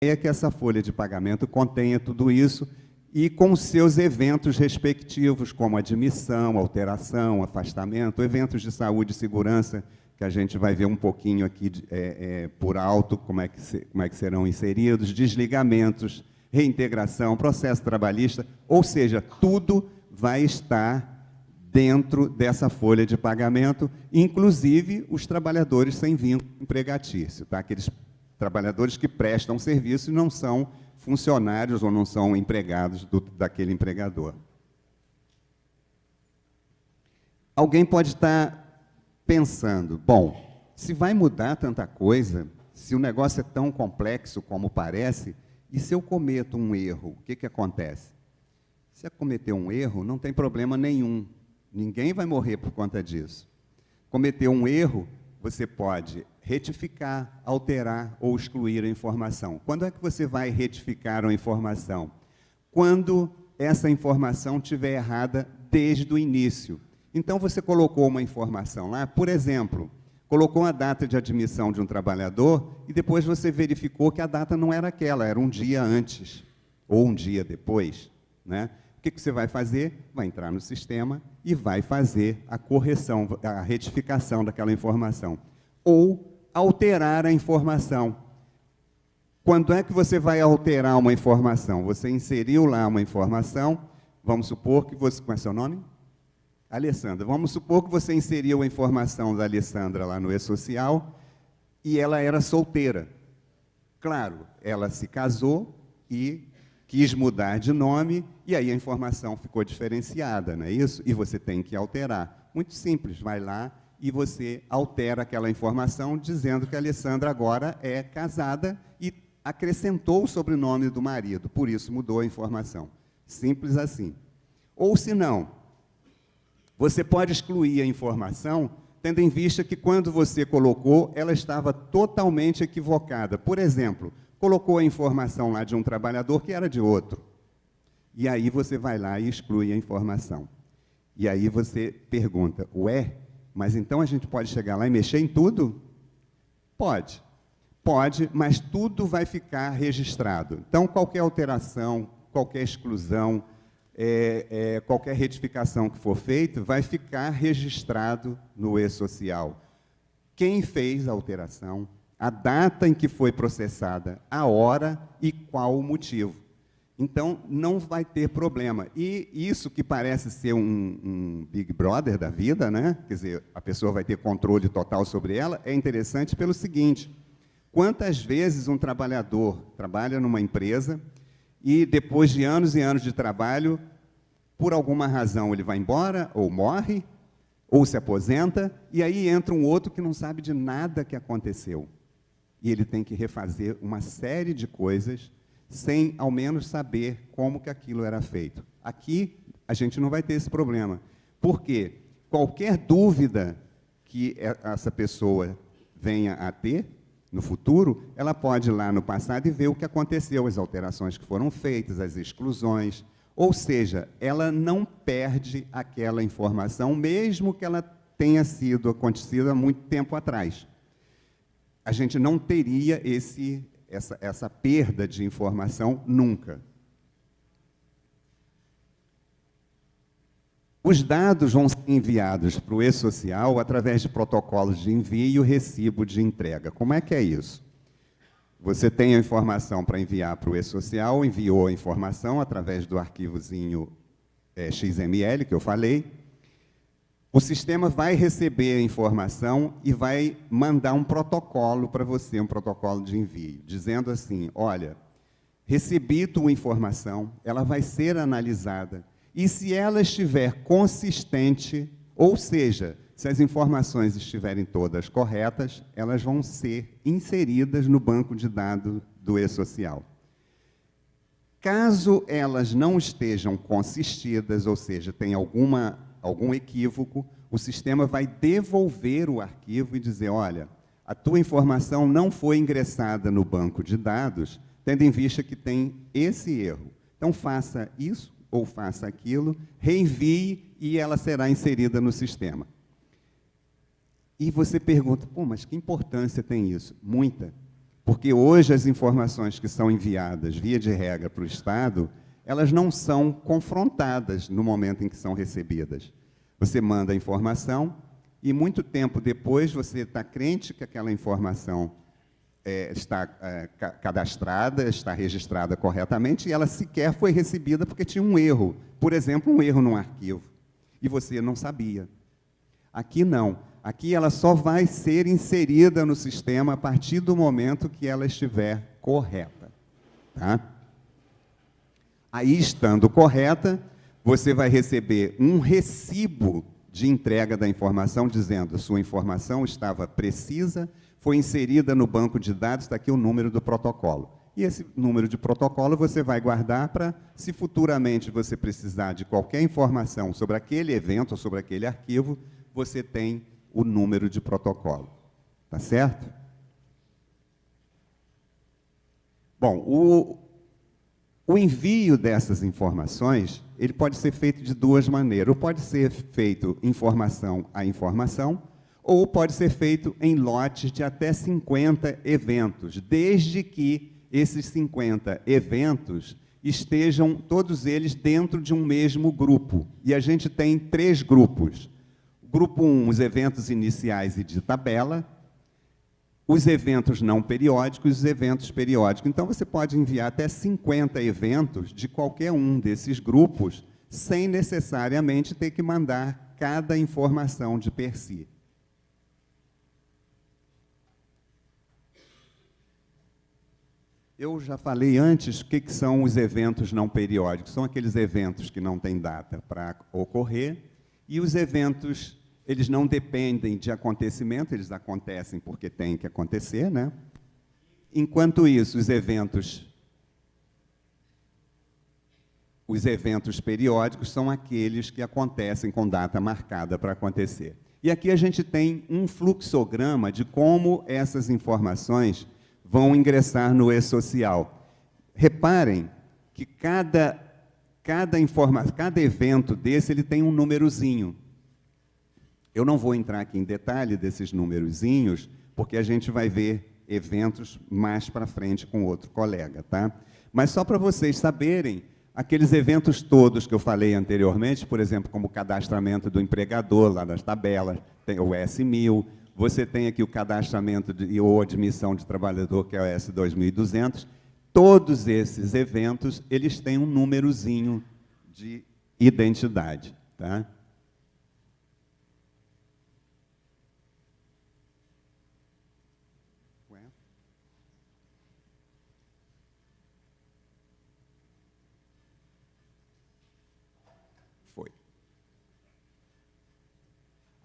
é que essa folha de pagamento contenha tudo isso e com seus eventos respectivos, como admissão, alteração, afastamento, eventos de saúde e segurança, que a gente vai ver um pouquinho aqui por alto, como é que serão inseridos, desligamentos, reintegração, processo trabalhista, ou seja, tudo vai estar dentro dessa folha de pagamento, inclusive os trabalhadores sem vínculo empregatício, tá? Aqueles trabalhadores que prestam serviço e não são funcionários ou não são empregados daquele empregador. Alguém pode estar pensando, bom, se vai mudar tanta coisa, se o negócio é tão complexo como parece, e se eu cometo um erro, o que acontece? Se eu cometer um erro, não tem problema nenhum. Ninguém vai morrer por conta disso. Cometer um erro, você pode retificar, alterar ou excluir a informação. Quando é que você vai retificar a informação? Quando essa informação estiver errada desde o início. Então, você colocou uma informação lá, por exemplo, colocou a data de admissão de um trabalhador e depois você verificou que a data não era aquela, era um dia antes ou um dia depois, né? O que você vai fazer? Vai entrar no sistema e vai fazer a correção, a retificação daquela informação. Ou alterar a informação. Quando é que você vai alterar uma informação? Você inseriu lá uma informação, vamos supor que você... Qual é seu nome? Alessandra. Vamos supor que você inseriu a informação da Alessandra lá no E-Social e ela era solteira. Claro, ela se casou e quis mudar de nome, e aí a informação ficou diferenciada, não é isso? E você tem que alterar. Muito simples, vai lá e você altera aquela informação dizendo que a Alessandra agora é casada e acrescentou o sobrenome do marido, por isso mudou a informação. Simples assim. Ou se não, você pode excluir a informação, tendo em vista que quando você colocou, ela estava totalmente equivocada. Por exemplo, colocou a informação lá de um trabalhador que era de outro. E aí você vai lá e exclui a informação. E aí você pergunta, ué, mas então a gente pode chegar lá e mexer em tudo? Pode. Pode, mas tudo vai ficar registrado. Então, qualquer alteração, qualquer exclusão, qualquer retificação que for feita, vai ficar registrado no E-Social. Quem fez a alteração, a data em que foi processada, a hora e qual o motivo. Então, não vai ter problema. E isso que parece ser um Big Brother da vida, né? Quer dizer, a pessoa vai ter controle total sobre ela, é interessante pelo seguinte: quantas vezes um trabalhador trabalha numa empresa e, depois de anos e anos de trabalho, por alguma razão ele vai embora, ou morre, ou se aposenta, e aí entra um outro que não sabe de nada que aconteceu. E ele tem que refazer uma série de coisas sem, ao menos, saber como que aquilo era feito. Aqui, a gente não vai ter esse problema. Por quê? Qualquer dúvida que essa pessoa venha a ter no futuro, ela pode ir lá no passado e ver o que aconteceu, as alterações que foram feitas, as exclusões. Ou seja, ela não perde aquela informação, mesmo que ela tenha sido acontecida há muito tempo atrás. A gente não teria essa perda de informação nunca. Os dados vão ser enviados para o E-Social através de protocolos de envio e recibo de entrega. Como é que é isso? Você tem a informação para enviar para o E-Social, enviou a informação através do arquivozinho XML, que eu falei. O sistema vai receber a informação e vai mandar um protocolo para você, um protocolo de envio, dizendo assim, olha, recebi tua informação, ela vai ser analisada, e se ela estiver consistente, ou seja, se as informações estiverem todas corretas, elas vão ser inseridas no banco de dados do E-Social. Caso elas não estejam consistidas, ou seja, tem algum equívoco, o sistema vai devolver o arquivo e dizer, olha, a tua informação não foi ingressada no banco de dados, tendo em vista que tem esse erro. Então, faça isso ou faça aquilo, reenvie e ela será inserida no sistema. E você pergunta, pô, mas que importância tem isso? Muita. Porque hoje as informações que são enviadas, via de regra, para o Estado, elas não são confrontadas no momento em que são recebidas. Você manda a informação e, muito tempo depois, você está crente que aquela informação está cadastrada, está registrada corretamente, e ela sequer foi recebida porque tinha um erro. Por exemplo, um erro num arquivo. E você não sabia. Aqui não. Aqui ela só vai ser inserida no sistema a partir do momento que ela estiver correta. Tá? Aí, estando correta, você vai receber um recibo de entrega da informação, dizendo: sua informação estava precisa, foi inserida no banco de dados, está aqui o número do protocolo. E esse número de protocolo você vai guardar para, se futuramente você precisar de qualquer informação sobre aquele evento ou sobre aquele arquivo, você tem o número de protocolo. Tá certo? Bom, o envio dessas informações, ele pode ser feito de duas maneiras. Ou pode ser feito informação a informação, ou pode ser feito em lotes de até 50 eventos, desde que esses 50 eventos estejam todos eles dentro de um mesmo grupo. E a gente tem 3 grupos. Grupo 1, os eventos iniciais e de tabela, os eventos não periódicos e os eventos periódicos. Então, você pode enviar até 50 eventos de qualquer um desses grupos, sem necessariamente ter que mandar cada informação de per si. Eu já falei antes o que são os eventos não periódicos. São aqueles eventos que não têm data para ocorrer, e os eventos, eles não dependem de acontecimento, eles acontecem porque tem que acontecer, né? Enquanto isso, os eventos periódicos são aqueles que acontecem com data marcada para acontecer. E aqui a gente tem um fluxograma de como essas informações vão ingressar no e-social. Reparem que cada evento desse ele tem um númerozinho. Eu não vou entrar aqui em detalhe desses numerozinhos, porque a gente vai ver eventos mais para frente com outro colega, tá? Mas só para vocês saberem, aqueles eventos todos que eu falei anteriormente, por exemplo, como o cadastramento do empregador, lá nas tabelas, tem o S1000, você tem aqui o cadastramento ou admissão de trabalhador, que é o S2200, todos esses eventos, eles têm um númerozinho de identidade, tá?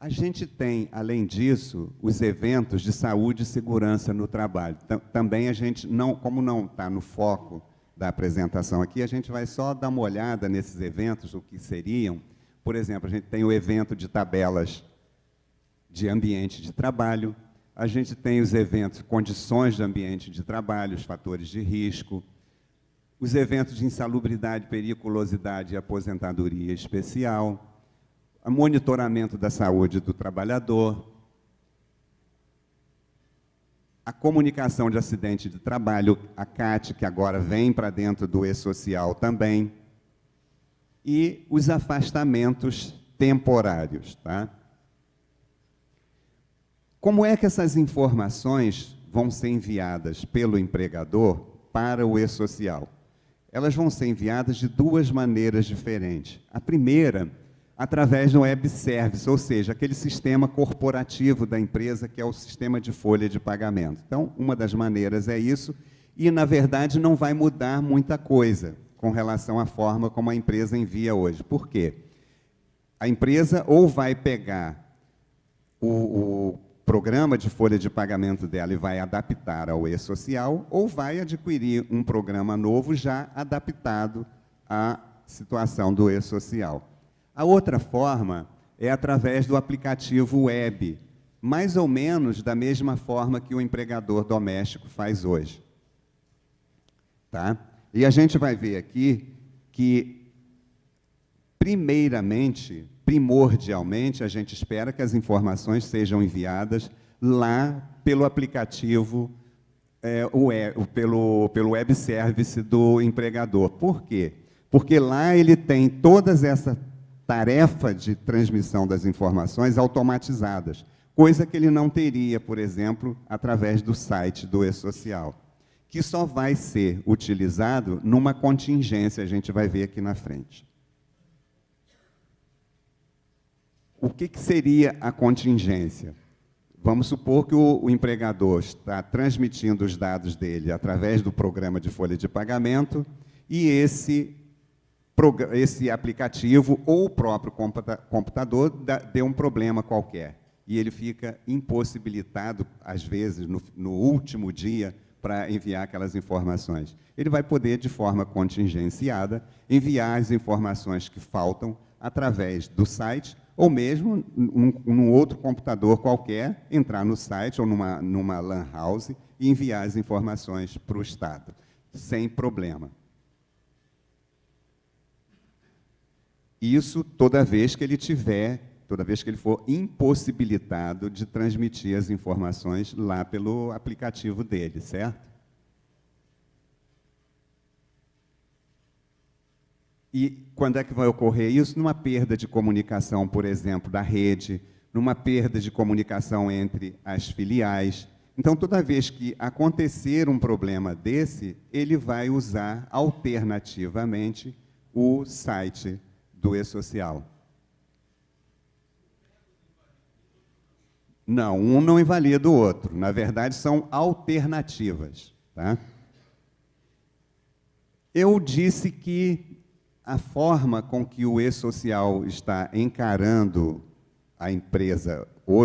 A gente tem, além disso, os eventos de saúde e segurança no trabalho. Também a gente, como não está no foco da apresentação aqui, a gente vai só dar uma olhada nesses eventos, o que seriam. Por exemplo, a gente tem o evento de tabelas de ambiente de trabalho, a gente tem os eventos, condições de ambiente de trabalho, os fatores de risco, os eventos de insalubridade, periculosidade e aposentadoria especial, o monitoramento da saúde do trabalhador, a comunicação de acidente de trabalho, a CAT, que agora vem para dentro do e-social também, e os afastamentos temporários. Tá? Como é que essas informações vão ser enviadas pelo empregador para o e-social? Elas vão ser enviadas de 2 maneiras diferentes. A primeira, através do web service, ou seja, aquele sistema corporativo da empresa, que é o sistema de folha de pagamento. Então, uma das maneiras é isso, e, na verdade, não vai mudar muita coisa com relação à forma como a empresa envia hoje. Por quê? A empresa ou vai pegar o programa de folha de pagamento dela e vai adaptar ao e-social, ou vai adquirir um programa novo já adaptado à situação do e-social. A outra forma é através do aplicativo web, mais ou menos da mesma forma que o empregador doméstico faz hoje. Tá? E a gente vai ver aqui que, primordialmente, a gente espera que as informações sejam enviadas lá pelo aplicativo pelo web service do empregador. Por quê? Porque lá ele tem todas essa tarefa de transmissão das informações automatizadas, coisa que ele não teria, por exemplo, através do site do E-Social, que só vai ser utilizado numa contingência, a gente vai ver aqui na frente. O que seria a contingência? Vamos supor que o empregador está transmitindo os dados dele através do programa de folha de pagamento e esse aplicativo ou o próprio computador deu um problema qualquer. E ele fica impossibilitado, às vezes, no último dia, para enviar aquelas informações. Ele vai poder, de forma contingenciada, enviar as informações que faltam através do site, ou mesmo num outro computador qualquer, entrar no site ou numa LAN house e enviar as informações para o Estado, sem problema. Isso toda vez que ele for impossibilitado de transmitir as informações lá pelo aplicativo dele, certo? E quando é que vai ocorrer isso? Numa perda de comunicação, por exemplo, da rede, numa perda de comunicação entre as filiais. Então, toda vez que acontecer um problema desse, ele vai usar alternativamente o site do E-Social. Não, um não invalida o outro. Na verdade, são alternativas. Tá? Eu disse que a forma com que o E-Social está encarando a empresa, ou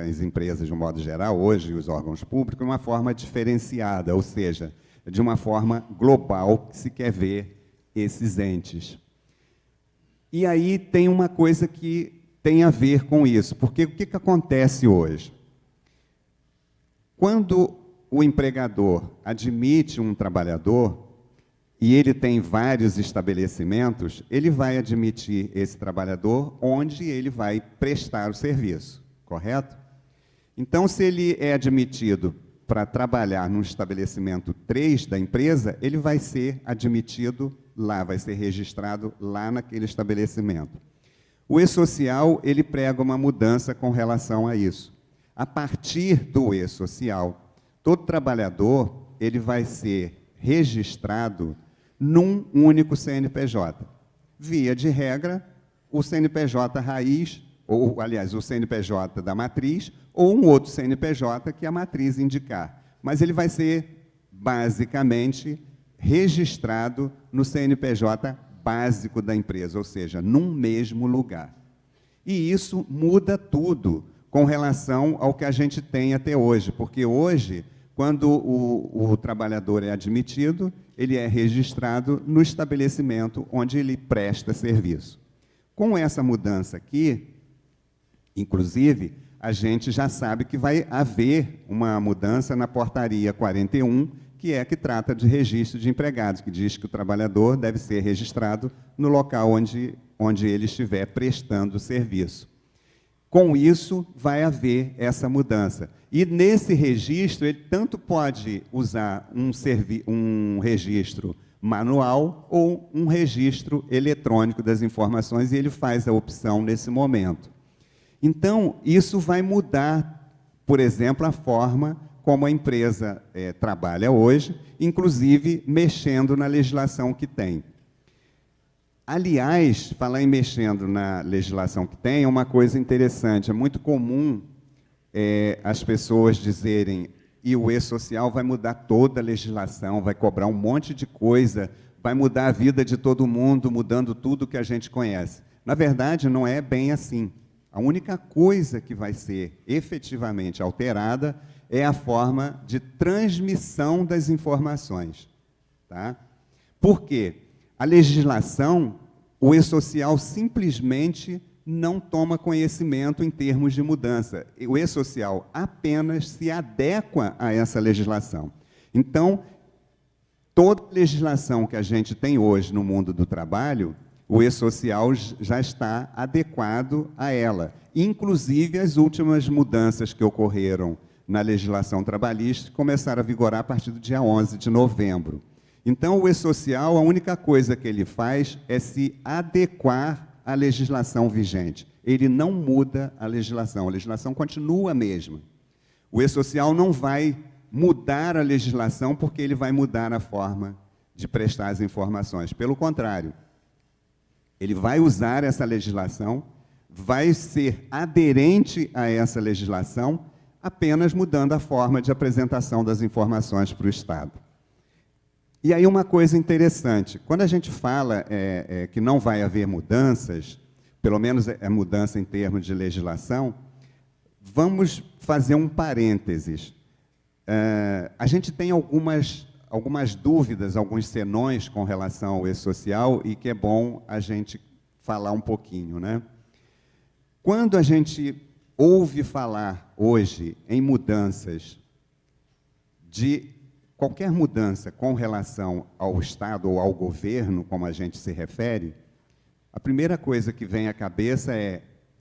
as empresas de um modo geral, hoje os órgãos públicos, de uma forma diferenciada, ou seja, de uma forma global que se quer ver esses entes. E aí tem uma coisa que tem a ver com isso, porque o que acontece hoje? Quando o empregador admite um trabalhador, e ele tem vários estabelecimentos, ele vai admitir esse trabalhador onde ele vai prestar o serviço, correto? Então, se ele é admitido para trabalhar num estabelecimento 3 da empresa, ele vai ser admitido lá, vai ser registrado lá naquele estabelecimento. O E-Social, ele prega uma mudança com relação a isso. A partir do E-Social, todo trabalhador ele vai ser registrado num único CNPJ. Via de regra, o CNPJ raiz, ou, aliás, o CNPJ da matriz, ou um outro CNPJ que a matriz indicar. Mas ele vai ser, basicamente, registrado no CNPJ básico da empresa, ou seja, num mesmo lugar. E isso muda tudo com relação ao que a gente tem até hoje, porque hoje, quando o trabalhador é admitido, ele é registrado no estabelecimento onde ele presta serviço. Com essa mudança aqui, inclusive, a gente já sabe que vai haver uma mudança na portaria 41, que trata de registro de empregados, que diz que o trabalhador deve ser registrado no local onde ele estiver prestando serviço. Com isso, vai haver essa mudança. E nesse registro, ele tanto pode usar um registro manual ou um registro eletrônico das informações, e ele faz a opção nesse momento. Então, isso vai mudar, por exemplo, a forma como a empresa trabalha hoje, inclusive mexendo na legislação que tem. Aliás, falar em mexendo na legislação que tem é uma coisa interessante. É muito comum as pessoas dizerem e o E-Social vai mudar toda a legislação, vai cobrar um monte de coisa, vai mudar a vida de todo mundo, mudando tudo que a gente conhece. Na verdade, não é bem assim. A única coisa que vai ser efetivamente alterada é a forma de transmissão das informações. Tá? Por quê? A legislação, o E-Social simplesmente não toma conhecimento em termos de mudança. O E-Social apenas se adequa a essa legislação. Então, toda legislação que a gente tem hoje no mundo do trabalho, o E-Social já está adequado a ela. Inclusive, as últimas mudanças que ocorreram na legislação trabalhista, que começaram a vigorar a partir do dia 11 de novembro. Então, o E-Social, a única coisa que ele faz é se adequar à legislação vigente. Ele não muda a legislação continua a mesma. O E-Social não vai mudar a legislação porque ele vai mudar a forma de prestar as informações. Pelo contrário, ele vai usar essa legislação, vai ser aderente a essa legislação, apenas mudando a forma de apresentação das informações para o Estado. E aí uma coisa interessante, quando a gente fala que não vai haver mudanças, pelo menos é mudança em termos de legislação, vamos fazer um parênteses. A gente tem algumas dúvidas, alguns senões com relação ao E-Social e que é bom a gente falar um pouquinho, né? Quando a gente ouve falar hoje em mudanças, de qualquer mudança com relação ao Estado ou ao governo, como a gente se refere, a primeira coisa que vem à cabeça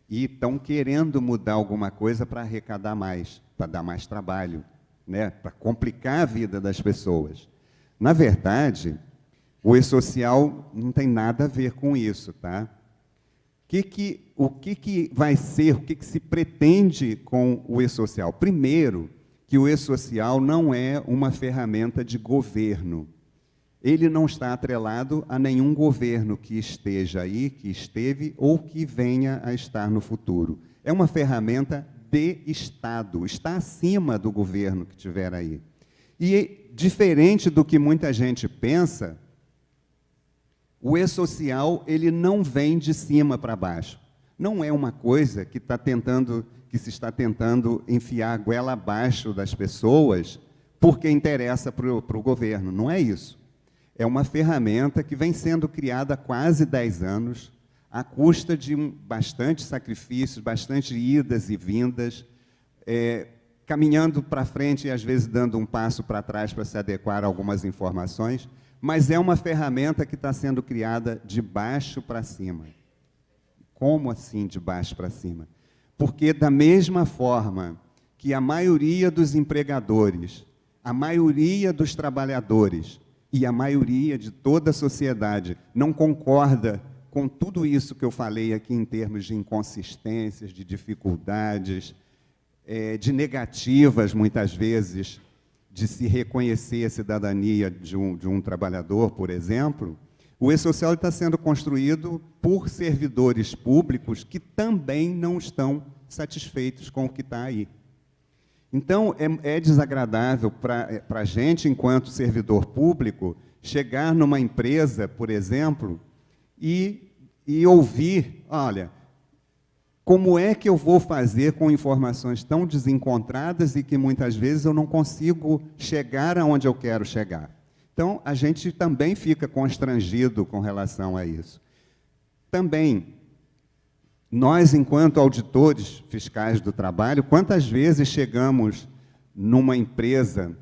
e estão querendo mudar alguma coisa para arrecadar mais, para dar mais trabalho, né? Para complicar a vida das pessoas. Na verdade, o E-Social não tem nada a ver com isso, tá? O que vai ser, o que se pretende com o E-Social? Primeiro, que o E-Social não é uma ferramenta de governo. Ele não está atrelado a nenhum governo que esteja aí, que esteve ou que venha a estar no futuro. É uma ferramenta de Estado, está acima do governo que tiver aí. E, diferente do que muita gente pensa, o E-Social ele não vem de cima para baixo. Não é uma coisa que se está tentando enfiar a goela abaixo das pessoas porque interessa para o governo. Não é isso. É uma ferramenta que vem sendo criada há quase 10 anos, à custa de bastante sacrifícios, bastante idas e vindas, caminhando para frente e, às vezes, dando um passo para trás para se adequar a algumas informações, mas é uma ferramenta que está sendo criada de baixo para cima. Como assim de baixo para cima? Porque, da mesma forma que a maioria dos empregadores, a maioria dos trabalhadores e a maioria de toda a sociedade não concorda com tudo isso que eu falei aqui em termos de inconsistências, de dificuldades, de negativas, muitas vezes, de se reconhecer a cidadania de um trabalhador, por exemplo, o E-Social está sendo construído por servidores públicos que também não estão satisfeitos com o que está aí. Então, é desagradável para a gente, enquanto servidor público, chegar numa empresa, por exemplo, e ouvir, olha, como é que eu vou fazer com informações tão desencontradas e que muitas vezes eu não consigo chegar aonde eu quero chegar? Então, a gente também fica constrangido com relação a isso. Também, nós, enquanto auditores fiscais do trabalho, quantas vezes chegamos numa empresa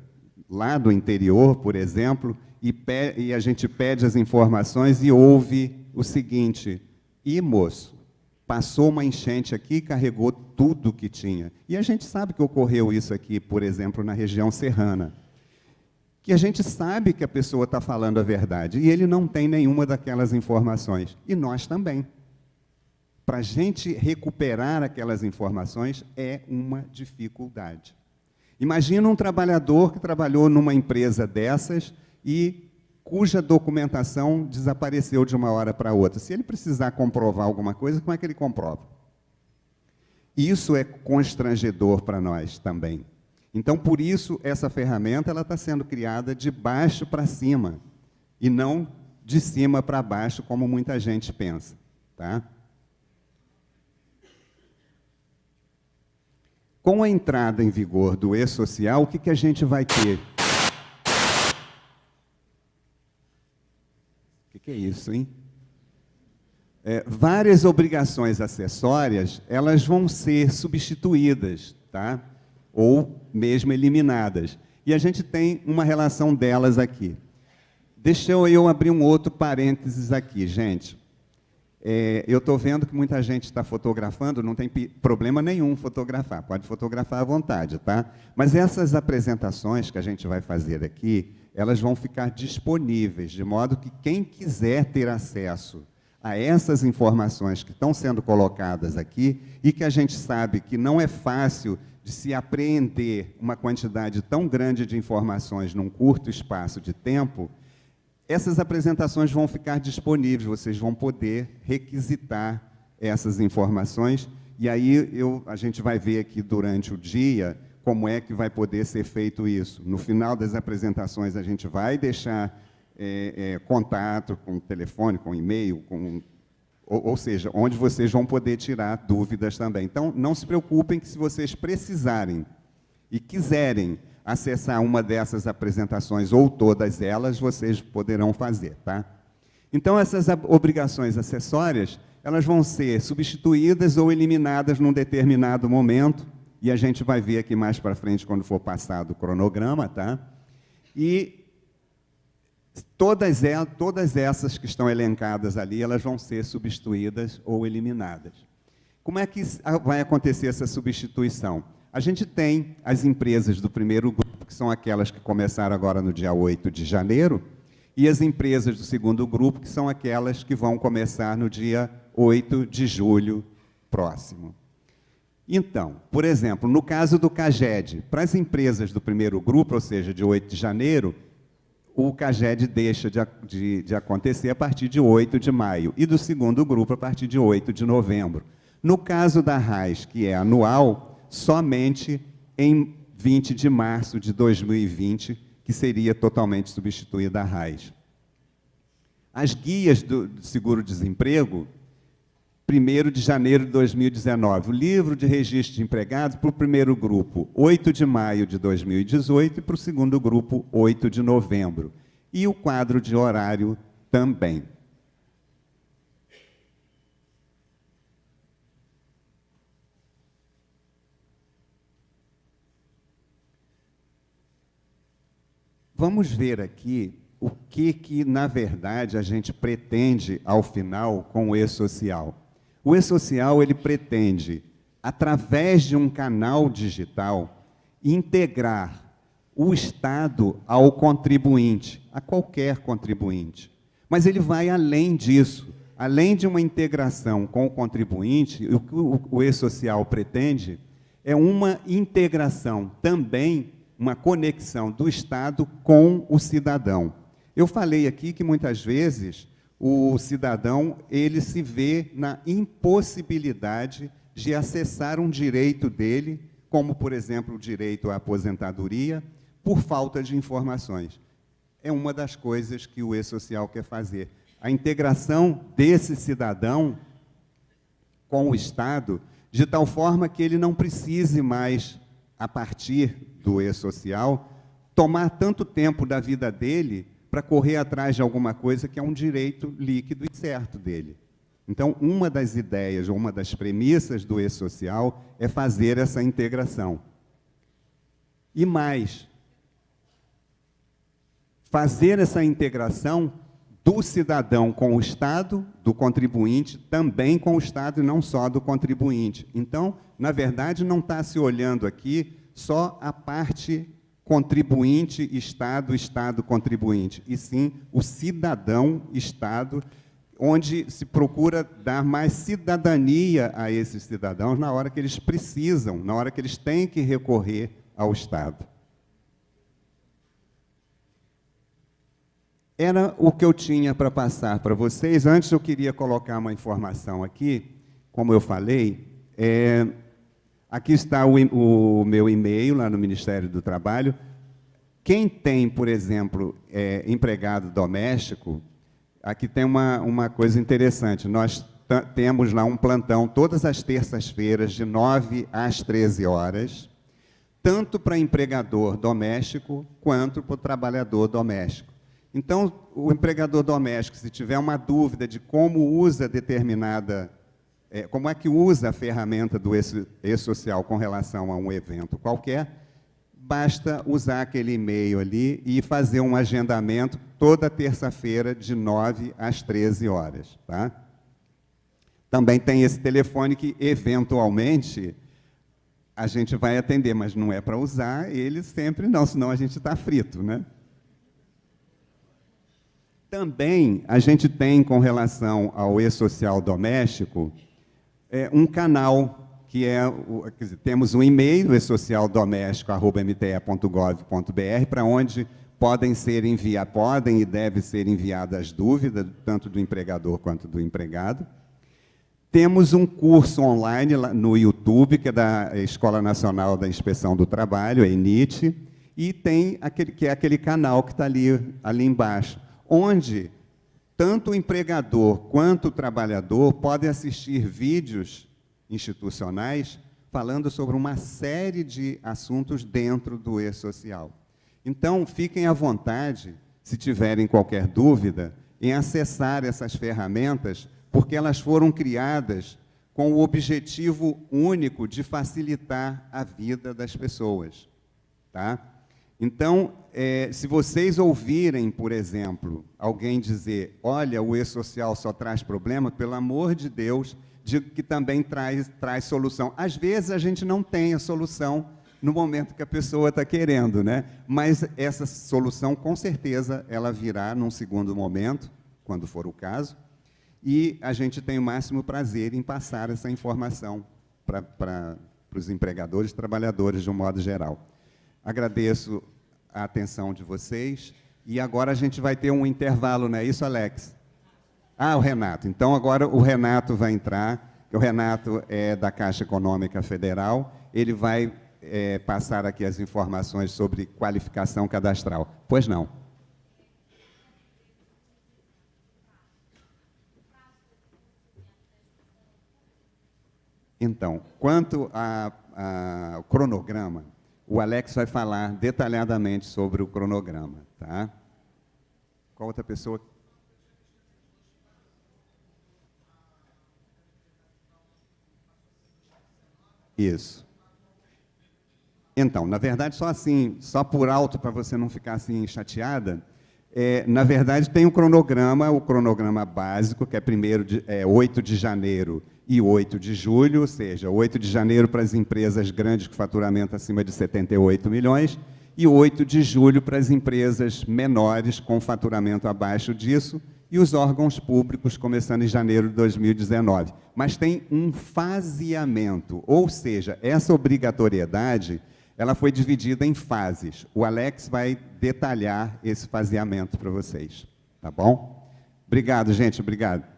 lá do interior, por exemplo, e a gente pede as informações e ouve o seguinte: "Ih, moço, passou uma enchente aqui e carregou tudo que tinha." E a gente sabe que ocorreu isso aqui, por exemplo, na região serrana. Que a gente sabe que a pessoa está falando a verdade, e ele não tem nenhuma daquelas informações. E nós também. Para a gente recuperar aquelas informações é uma dificuldade. Imagina um trabalhador que trabalhou numa empresa dessas e cuja documentação desapareceu de uma hora para outra. Se ele precisar comprovar alguma coisa, como é que ele comprova? Isso é constrangedor para nós também. Então, por isso, essa ferramenta está sendo criada de baixo para cima, e não de cima para baixo, como muita gente pensa. Tá? Com a entrada em vigor do E-Social, o que a gente vai ter? O que é isso, hein? Várias obrigações acessórias, elas vão ser substituídas, tá? Ou mesmo eliminadas. E a gente tem uma relação delas aqui. Deixa eu abrir um outro parênteses aqui, gente. Eu estou vendo que muita gente está fotografando, não tem problema nenhum fotografar, pode fotografar à vontade, tá? Mas essas apresentações que a gente vai fazer aqui, elas vão ficar disponíveis, de modo que quem quiser ter acesso a essas informações que estão sendo colocadas aqui, e que a gente sabe que não é fácil de se apreender uma quantidade tão grande de informações num curto espaço de tempo, essas apresentações vão ficar disponíveis, vocês vão poder requisitar essas informações, e aí a gente vai ver aqui durante o dia como é que vai poder ser feito isso. No final das apresentações, a gente vai deixar contato com telefone, com e-mail, ou seja, onde vocês vão poder tirar dúvidas também. Então, não se preocupem que se vocês precisarem e quiserem acessar uma dessas apresentações ou todas elas, vocês poderão fazer, tá? Então, essas obrigações acessórias, elas vão ser substituídas ou eliminadas num determinado momento, e a gente vai ver aqui mais para frente quando for passado o cronograma, tá? E todas essas que estão elencadas ali, elas vão ser substituídas ou eliminadas. Como é que vai acontecer essa substituição? A gente tem as empresas do primeiro grupo, que são aquelas que começaram agora no dia 8 de janeiro, e as empresas do segundo grupo, que são aquelas que vão começar no dia 8 de julho próximo. Então, por exemplo, no caso do CAGED, para as empresas do primeiro grupo, ou seja, de 8 de janeiro, o CAGED deixa de acontecer a partir de 8 de maio, e do segundo grupo a partir de 8 de novembro. No caso da RAIS, que é anual, somente em 20 de março de 2020, que seria totalmente substituída a RAIS. As guias do seguro-desemprego, 1º de janeiro de 2019, o livro de registro de empregados para o primeiro grupo, 8 de maio de 2018, e para o segundo grupo, 8 de novembro. E o quadro de horário também. Vamos ver aqui o que, na verdade, a gente pretende, ao final, com o e-social. O e-social, ele pretende, através de um canal digital, integrar o Estado ao contribuinte, a qualquer contribuinte. Mas ele vai além disso. Além de uma integração com o contribuinte, o que o e-social pretende é uma integração também, uma conexão do Estado com o cidadão. Eu falei aqui que, muitas vezes, o cidadão ele se vê na impossibilidade de acessar um direito dele, como, por exemplo, o direito à aposentadoria, por falta de informações. É uma das coisas que o e-social quer fazer. A integração desse cidadão com o Estado, de tal forma que ele não precise mais, a partir do e-social, tomar tanto tempo da vida dele para correr atrás de alguma coisa que é um direito líquido e certo dele. Então, uma das ideias, ou uma das premissas do e-social é fazer essa integração. E mais, fazer essa integração do cidadão com o Estado, do contribuinte, também com o Estado e não só do contribuinte. Então, na verdade, não está se olhando aqui só a parte contribuinte, Estado, Estado, contribuinte, e sim o cidadão, Estado, onde se procura dar mais cidadania a esses cidadãos na hora que eles precisam, na hora que eles têm que recorrer ao Estado. Era o que eu tinha para passar para vocês. Antes, eu queria colocar uma informação aqui, como eu falei, aqui está o meu e-mail, lá no Ministério do Trabalho. Quem tem, por exemplo, empregado doméstico, aqui tem uma coisa interessante. Nós temos lá um plantão todas as terças-feiras, de 9 às 13 horas, tanto para empregador doméstico, quanto para o trabalhador doméstico. Então, o empregador doméstico, se tiver uma dúvida de como usa como é que usa a ferramenta do e-social com relação a um evento qualquer, basta usar aquele e-mail ali e fazer um agendamento toda terça-feira, de 9 às 13 horas. Tá? também tem esse telefone que, eventualmente, a gente vai atender, mas não é para usar ele sempre não, senão a gente está frito, né? Também a gente tem, com relação ao e-social doméstico, um canal que quer dizer, temos um e-mail, esocialdoméstico@mte.gov.br, para onde podem e devem ser enviadas dúvidas, tanto do empregador quanto do empregado. Temos um curso online no YouTube, que é da Escola Nacional da Inspeção do Trabalho, a ENIT, e tem aquele canal que está ali embaixo, onde tanto o empregador quanto o trabalhador podem assistir vídeos institucionais falando sobre uma série de assuntos dentro do e-social. Então, fiquem à vontade, se tiverem qualquer dúvida, em acessar essas ferramentas, porque elas foram criadas com o objetivo único de facilitar a vida das pessoas. Tá? Então, se vocês ouvirem, por exemplo, alguém dizer, olha, o e-social só traz problema, pelo amor de Deus, digo que também traz solução. Às vezes a gente não tem a solução no momento que a pessoa está querendo, né? Mas essa solução, com certeza, ela virá num segundo momento, quando for o caso, e a gente tem o máximo prazer em passar essa informação para os empregadores e trabalhadores de um modo geral. Agradeço a atenção de vocês, e agora a gente vai ter um intervalo, não é isso, Alex? Ah, o Renato. Então, agora o Renato vai entrar, o Renato é da Caixa Econômica Federal, ele vai passar aqui as informações sobre qualificação cadastral. Pois não. Então, quanto ao cronograma, o Alex vai falar detalhadamente sobre o cronograma. Tá? Qual outra pessoa? Isso. Então, na verdade, só por alto, para você não ficar assim chateada, na verdade, tem o cronograma básico, que é 8 de janeiro e 8 de julho, ou seja, 8 de janeiro para as empresas grandes com faturamento acima de 78 milhões e 8 de julho para as empresas menores com faturamento abaixo disso e os órgãos públicos começando em janeiro de 2019. Mas tem um faseamento, ou seja, essa obrigatoriedade ela foi dividida em fases. O Alex vai detalhar esse faseamento para vocês. Tá bom? Obrigado, gente. Obrigado.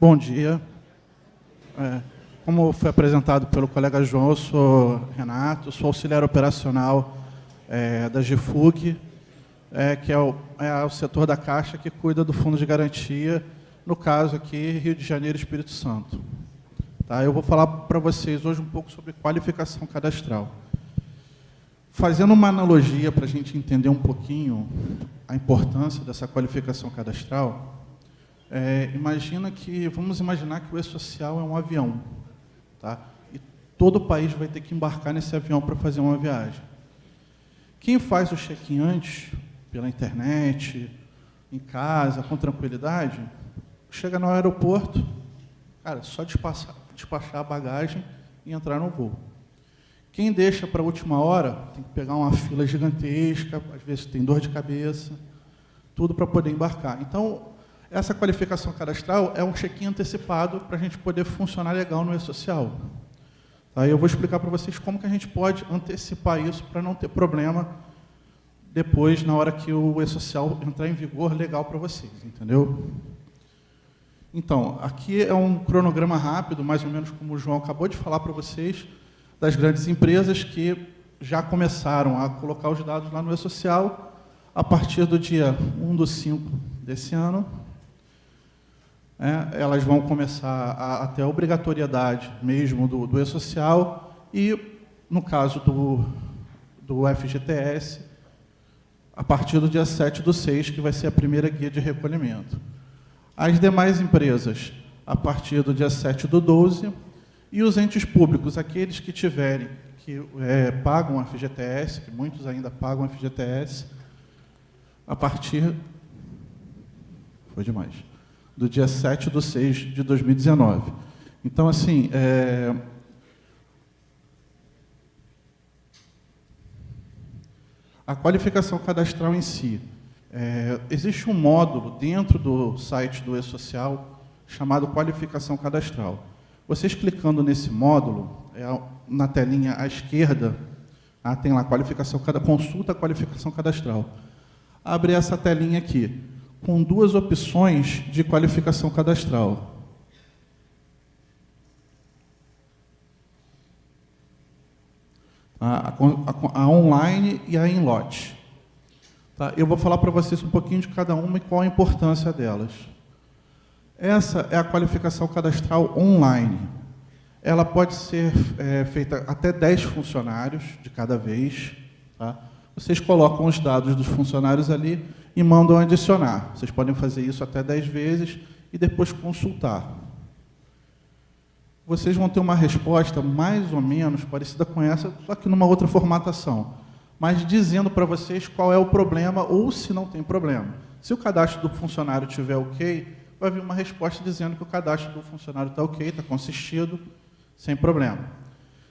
Bom dia. Como foi apresentado pelo colega João, eu sou Renato, sou auxiliar operacional da GFUG, que é o setor da Caixa que cuida do Fundo de Garantia, no caso aqui, Rio de Janeiro e Espírito Santo. Tá? Eu vou falar para vocês hoje um pouco sobre qualificação cadastral. Fazendo uma analogia para a gente entender um pouquinho a importância dessa qualificação cadastral, vamos imaginar que o e-social é um avião, tá? E todo o país vai ter que embarcar nesse avião para fazer uma viagem. Quem faz o check-in antes, pela internet, em casa, com tranquilidade, chega no aeroporto, cara, só despachar a bagagem e entrar no voo. Quem deixa para a última hora, tem que pegar uma fila gigantesca, às vezes tem dor de cabeça, tudo para poder embarcar. Então, essa qualificação cadastral é um check-in antecipado para a gente poder funcionar legal no e-social. Tá? Eu vou explicar para vocês como que a gente pode antecipar isso para não ter problema depois, na hora que o e-social entrar em vigor, legal para vocês, entendeu? Então, aqui é um cronograma rápido, mais ou menos como o João acabou de falar para vocês, das grandes empresas que já começaram a colocar os dados lá no e-social a partir do dia 1/5 desse ano. Elas vão começar a ter a obrigatoriedade mesmo do e-social e, no caso do FGTS, a partir do dia 7/6, que vai ser a primeira guia de recolhimento. As demais empresas, a partir do dia 7/12, e os entes públicos, aqueles que tiverem, que pagam a FGTS, que muitos ainda pagam a FGTS, a partir, foi demais, do dia 7/6 de 2019. Então, assim, a qualificação cadastral em si. Existe um módulo dentro do site do e-social chamado qualificação cadastral. Vocês clicando nesse módulo, na telinha à esquerda, tem lá consulta a qualificação cadastral. Abre essa telinha aqui, com duas opções de qualificação cadastral. A online e a em lote. Tá? Eu vou falar para vocês um pouquinho de cada uma e qual a importância delas. Essa é a qualificação cadastral online. Ela pode ser feita até 10 funcionários de cada vez. Tá? Vocês colocam os dados dos funcionários ali e mandam adicionar. Vocês podem fazer isso até 10 vezes e depois consultar. Vocês vão ter uma resposta mais ou menos parecida com essa, só que numa outra formatação, mas dizendo para vocês qual é o problema ou se não tem problema. Se o cadastro do funcionário estiver ok, vai vir uma resposta dizendo que o cadastro do funcionário está ok, está consistido, sem problema.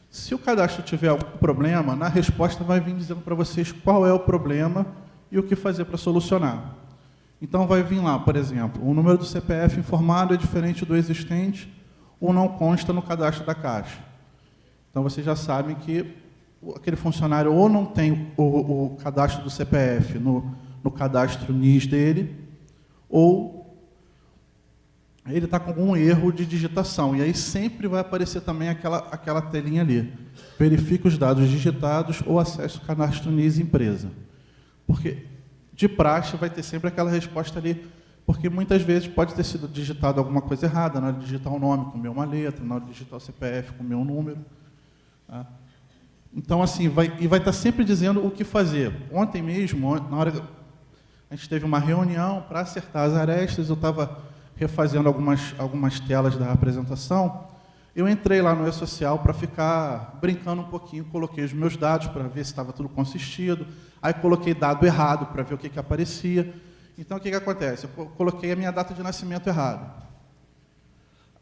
Se o cadastro tiver algum problema, na resposta vai vir dizendo para vocês qual é o problema e o que fazer para solucionar. Então, vai vir lá, por exemplo, o número do CPF informado é diferente do existente ou não consta no cadastro da Caixa. Então, vocês já sabem que aquele funcionário ou não tem o cadastro do CPF no cadastro NIS dele, ou ele está com algum erro de digitação. E aí sempre vai aparecer também aquela telinha ali. Verifique os dados digitados ou acesse o cadastro NIS empresa. Porque, de praxe, vai ter sempre aquela resposta ali, porque muitas vezes pode ter sido digitado alguma coisa errada, na hora de digitar o nome, comeu uma letra, na hora de digitar o CPF, comeu um número. Tá? Então, assim, vai estar sempre dizendo o que fazer. Ontem mesmo, na hora que a gente teve uma reunião para acertar as arestas, eu estava refazendo algumas telas da apresentação, eu entrei lá no e-social para ficar brincando um pouquinho, coloquei os meus dados para ver se estava tudo consistido, aí coloquei dado errado para ver o que aparecia. Então, o que acontece? Eu coloquei a minha data de nascimento errada.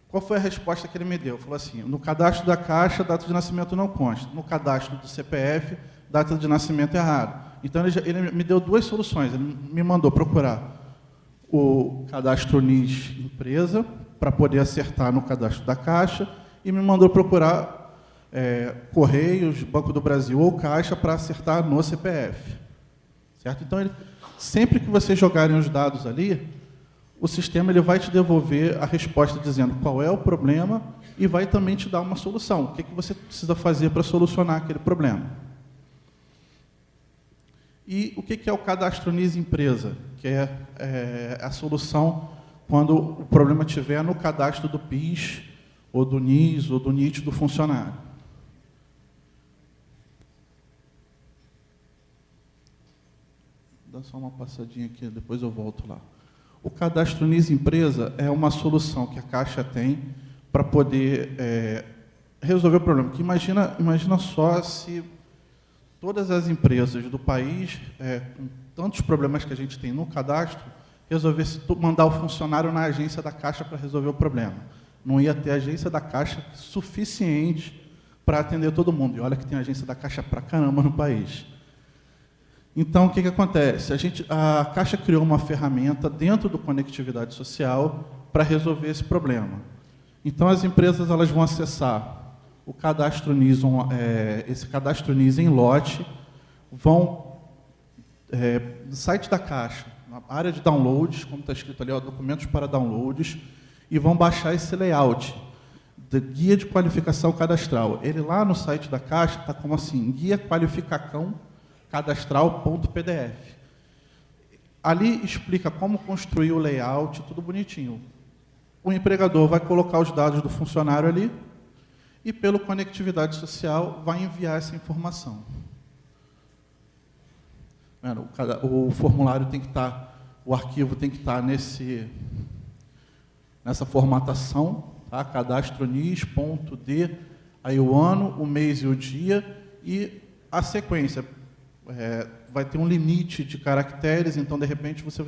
Qual foi a resposta que ele me deu? Ele falou assim, no cadastro da Caixa, data de nascimento não consta. No cadastro do CPF, data de nascimento errado. Então, ele me deu duas soluções. Ele me mandou procurar o cadastro NIS empresa, para poder acertar no cadastro da Caixa, e me mandou procurar Correios, Banco do Brasil ou Caixa para acertar no CPF. Certo? Então, sempre que vocês jogarem os dados ali, o sistema vai te devolver a resposta dizendo qual é o problema e vai também te dar uma solução. O que você precisa fazer para solucionar aquele problema. E o que é o cadastro NIS empresa? Que é a solução quando o problema estiver no cadastro do PIS, ou do NIS, ou do NIT do funcionário. Dá só uma passadinha aqui, depois eu volto lá. O cadastro NIS empresa é uma solução que a Caixa tem para poder resolver o problema. Que imagina só se todas as empresas do país, com tantos problemas que a gente tem no cadastro, resolvesse mandar o funcionário na agência da Caixa para resolver o problema. Não ia ter agência da Caixa suficiente para atender todo mundo. E olha que tem agência da Caixa para caramba no país. Então, o que acontece? A Caixa criou uma ferramenta dentro do Conectividade Social para resolver esse problema. Então, as empresas elas vão acessar o cadastro NIS, esse cadastro NIS em lote, vão no site da Caixa, na área de downloads, como está escrito ali, ó, documentos para downloads, e vão baixar esse layout de guia de qualificação cadastral. Ele lá no site da Caixa está como assim, guia qualificação cadastral.pdf. Ali explica como construir o layout, tudo bonitinho. O empregador vai colocar os dados do funcionário ali e, pelo conectividade social, vai enviar essa informação. O formulário tem que estar, o arquivo tem que estar nessa formatação, tá? Cadastro NIS.d, aí o ano, o mês e o dia, e a sequência. Vai ter um limite de caracteres, então, de repente, você